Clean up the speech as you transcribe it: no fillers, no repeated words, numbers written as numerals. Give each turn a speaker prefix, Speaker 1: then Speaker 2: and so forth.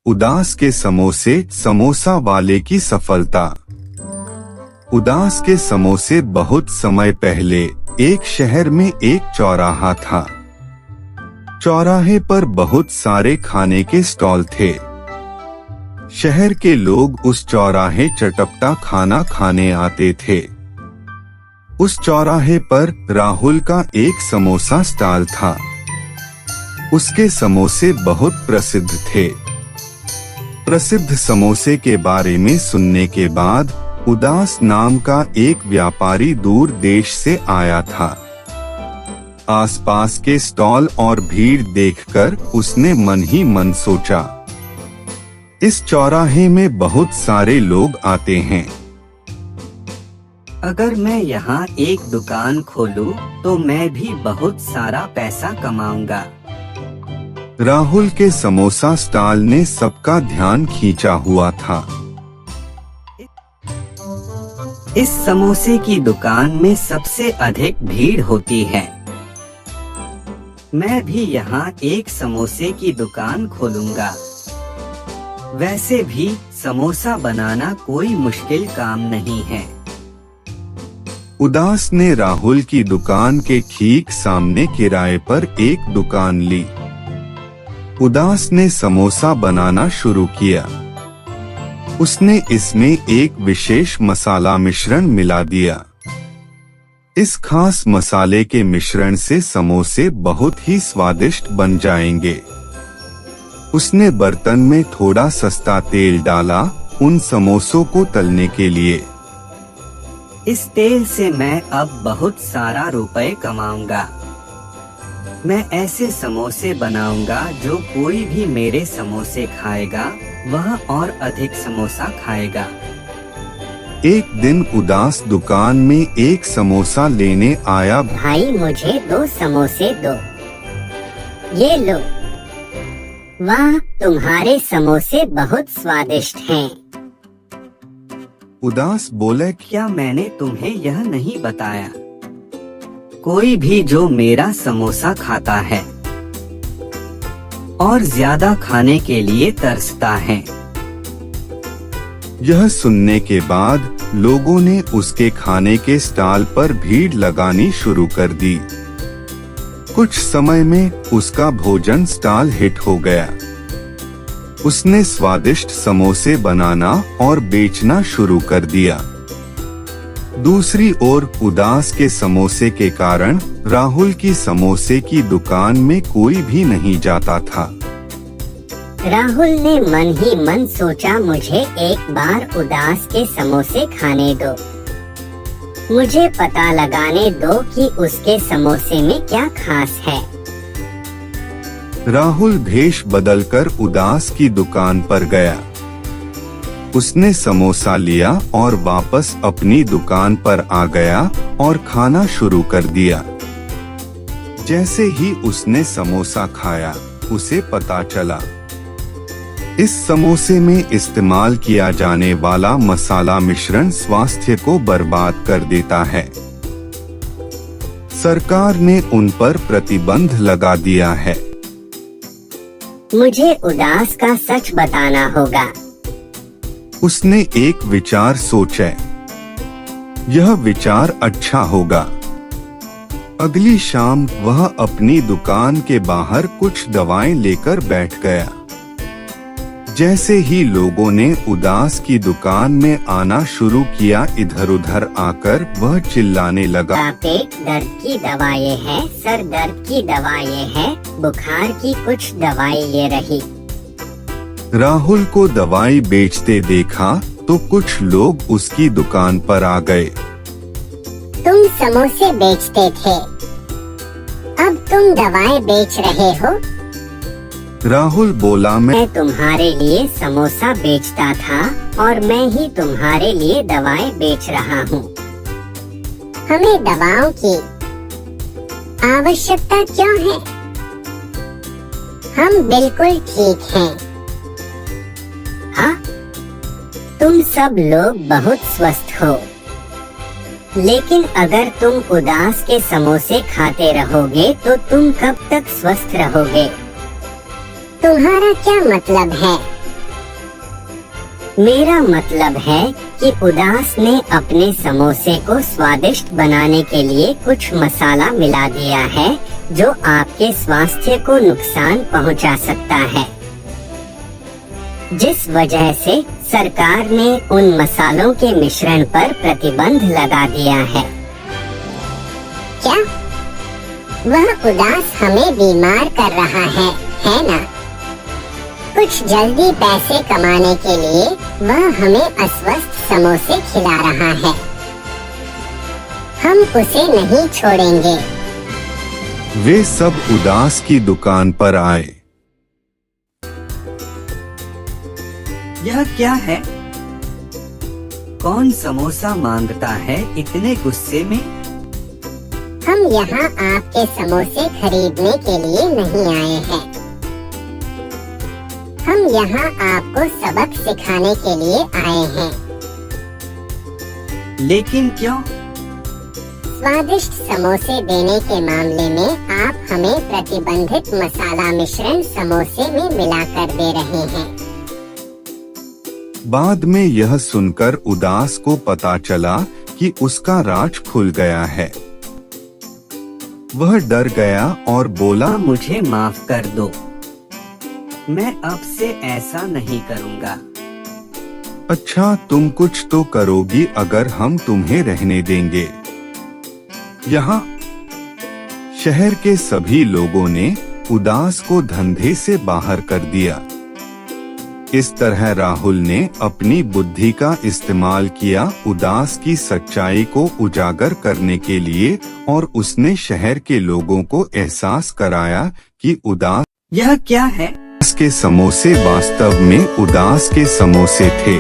Speaker 1: उदास के समोसे समोसा वाले की सफलता। उदास के समोसे बहुत समय पहले एक शहर में एक चौराहा था। चौराहे पर बहुत सारे खाने के स्टॉल थे। शहर के लोग उस चौराहे चटपटा खाना खाने आते थे। उस चौराहे पर राहुल का एक समोसा स्टॉल था। उसके समोसे बहुत प्रसिद्ध थे। प्रसिद्ध समोसे के बारे में सुनने के बाद उदास नाम का एक व्यापारी दूर देश से आया था। आसपास के स्टॉल और भीड़ देखकर उसने मन ही मन सोचा, इस चौराहे में बहुत सारे लोग आते हैं।
Speaker 2: अगर मैं यहाँ एक दुकान खोलूं तो मैं भी बहुत सारा पैसा कमाऊंगा।
Speaker 1: राहुल के समोसा स्टॉल ने सबका ध्यान खींचा हुआ था।
Speaker 2: इस समोसे की दुकान में सबसे अधिक भीड़ होती है। मैं भी यहाँ एक समोसे की दुकान खोलूंगा। वैसे भी समोसा बनाना कोई मुश्किल काम नहीं है।
Speaker 1: उदास ने राहुल की दुकान के ठीक सामने किराए पर एक दुकान ली। उदास ने समोसा बनाना शुरू किया। उसने इसमें एक विशेष मसाला मिश्रण मिला दिया। इस खास मसाले के मिश्रण से समोसे बहुत ही स्वादिष्ट बन जाएंगे। उसने बर्तन में थोड़ा सस्ता तेल डाला उन समोसों को तलने के लिए।
Speaker 2: इस तेल से मैं अब बहुत सारा रुपए कमाऊंगा। मैं ऐसे समोसे बनाऊंगा जो कोई भी मेरे समोसे खाएगा वह और अधिक समोसा खाएगा।
Speaker 1: एक दिन उदास दुकान में एक समोसा लेने आया।
Speaker 3: भाई मुझे 2 समोसे दो। ये लो। वाह, तुम्हारे समोसे बहुत स्वादिष्ट हैं।
Speaker 1: उदास बोले,
Speaker 2: क्या मैंने तुम्हें यह नहीं बताया? कोई भी जो मेरा समोसा खाता है और ज्यादा खाने के लिए तरसता है।
Speaker 1: यह सुनने के बाद लोगों ने उसके खाने के स्टॉल पर भीड़ लगानी शुरू कर दी। कुछ समय में उसका भोजन स्टॉल हिट हो गया। उसने स्वादिष्ट समोसे बनाना और बेचना शुरू कर दिया। दूसरी ओर उदास के समोसे के कारण राहुल की समोसे की दुकान में कोई भी नहीं जाता था।
Speaker 3: राहुल ने मन ही मन सोचा, मुझे एक बार उदास के समोसे खाने दो। मुझे पता लगाने दो कि उसके समोसे में क्या खास है।
Speaker 1: राहुल भेष बदलकर उदास की दुकान पर गया। उसने समोसा लिया और वापस अपनी दुकान पर आ गया और खाना शुरू कर दिया। जैसे ही उसने समोसा खाया, उसे पता चला इस समोसे में इस्तेमाल किया जाने वाला मसाला मिश्रण स्वास्थ्य को बर्बाद कर देता है। सरकार ने उन पर प्रतिबंध लगा दिया है।
Speaker 3: मुझे उदास का सच बताना होगा।
Speaker 1: उसने एक विचार सोचा। यह विचार अच्छा होगा। अगली शाम वह अपनी दुकान के बाहर कुछ दवाएं लेकर बैठ गया। जैसे ही लोगों ने उदास की दुकान में आना शुरू किया, इधर उधर आकर वह चिल्लाने लगा,
Speaker 3: पेट दर्द की दवाएं हैं, सर दर्द की दवाएं हैं, बुखार की कुछ दवाएं ये रही।
Speaker 1: राहुल को दवाई बेचते देखा तो कुछ लोग उसकी दुकान पर आ गए।
Speaker 3: तुम समोसे बेचते थे, अब तुम दवाएं बेच रहे हो?
Speaker 1: राहुल बोला, मैं
Speaker 3: तुम्हारे लिए समोसा बेचता था और मैं ही तुम्हारे लिए दवाएं बेच रहा हूँ। हमें दवाओं की आवश्यकता क्यों है? हम बिल्कुल ठीक हैं। हाँ, तुम सब लोग बहुत स्वस्थ हो, लेकिन अगर तुम उदास के समोसे खाते रहोगे तो तुम कब तक स्वस्थ रहोगे? तुम्हारा क्या मतलब है? मेरा मतलब है कि उदास ने अपने समोसे को स्वादिष्ट बनाने के लिए कुछ मसाला मिला दिया है जो आपके स्वास्थ्य को नुकसान पहुंचा सकता है, जिस वजह से सरकार ने उन मसालों के मिश्रण पर प्रतिबंध लगा दिया है।
Speaker 4: क्या वह उदास हमें बीमार कर रहा है ना? कुछ जल्दी पैसे कमाने के लिए वह हमें अस्वस्थ समोसे खिला रहा है। हम उसे नहीं छोड़ेंगे।
Speaker 1: वे सब उदास की दुकान पर आए।
Speaker 2: यह क्या है? कौन समोसा मांगता है इतने गुस्से में?
Speaker 4: हम यहाँ आपके समोसे खरीदने के लिए नहीं आए हैं। हम यहाँ आपको सबक सिखाने के लिए आए हैं।
Speaker 2: लेकिन क्यों?
Speaker 4: स्वादिष्ट समोसे देने के मामले में आप हमें प्रतिबंधित मसाला मिश्रण समोसे में मिलाकर दे रहे हैं।
Speaker 1: बाद में यह सुनकर उदास को पता चला कि उसका राज खुल गया है। वह डर गया और बोला,
Speaker 2: मुझे माफ कर दो, मैं अब से ऐसा नहीं करूँगा।
Speaker 1: अच्छा, तुम कुछ तो करोगी अगर हम तुम्हें रहने देंगे यहाँ। शहर के सभी लोगों ने उदास को धंधे से बाहर कर दिया। इस तरह राहुल ने अपनी बुद्धि का इस्तेमाल किया उदास की सच्चाई को उजागर करने के लिए, और उसने शहर के लोगों को एहसास कराया कि उदास
Speaker 2: यह क्या है?
Speaker 1: के समोसे वास्तव में उदास के समोसे थे।